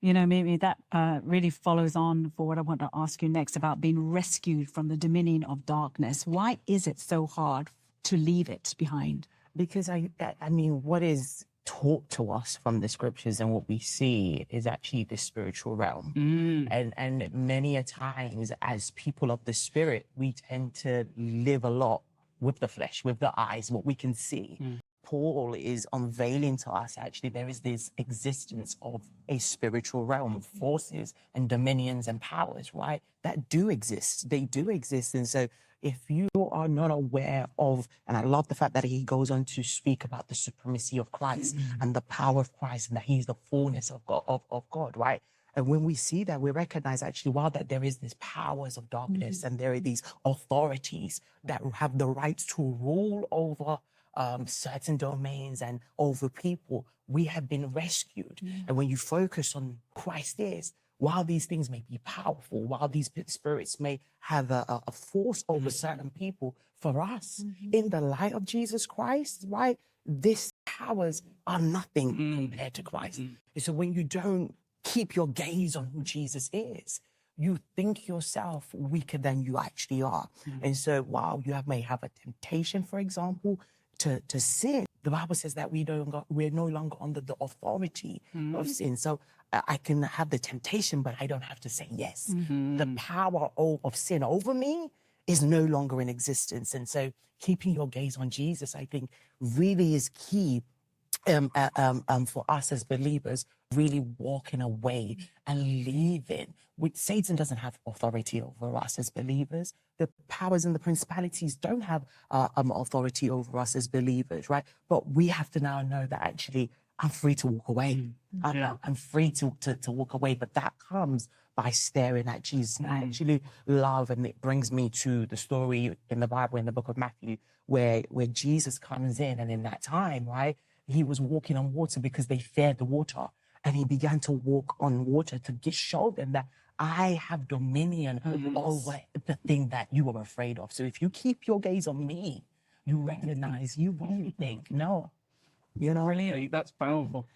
You know, maybe that really follows on for what I want to ask you next about being rescued from the dominion of darkness. Why is it so hard to leave it behind? Because I mean, what is taught to us from the scriptures and what we see is actually the spiritual realm. And many a times as people of the spirit, we tend to live a lot with the flesh, with the eyes, what we can see. Paul is unveiling to us actually there is this existence of a spiritual realm, forces and dominions and powers, right? That do exist. They do exist. And so if you are not aware of, and I love the fact that he goes on to speak about the supremacy of Christ and the power of Christ and that he's the fullness of God, right? And when we see that, we recognize actually, while that there is these powers of darkness and there are these authorities that have the right to rule over certain domains and over people, we have been rescued. And when you focus on Christ is, while these things may be powerful, while these spirits may have a force over certain people, for us, in the light of Jesus Christ, right, these powers are nothing compared to Christ. And so when you don't keep your gaze on who Jesus is, you think yourself weaker than you actually are. And so while you may have a temptation, for example, to sin, the Bible says that we're no longer under the authority of sin. So I can have the temptation, but I don't have to say yes. The power of sin over me is no longer in existence. And so keeping your gaze on Jesus, I think, really is key for us as believers, really walking away and leaving. Satan doesn't have authority over us as believers. The powers and the principalities don't have authority over us as believers, right? But we have to now know that actually I'm free to walk away. I'm free to walk away, but that comes by staring at Jesus. And I actually love, and it brings me to the story in the Bible, in the book of Matthew, where Jesus comes in, and in that time, right, he was walking on water because they feared the water. And he began to walk on water to show them that I have dominion over the thing that you are afraid of. So if you keep your gaze on me, you recognize, you won't think, no. You know, really, that's powerful.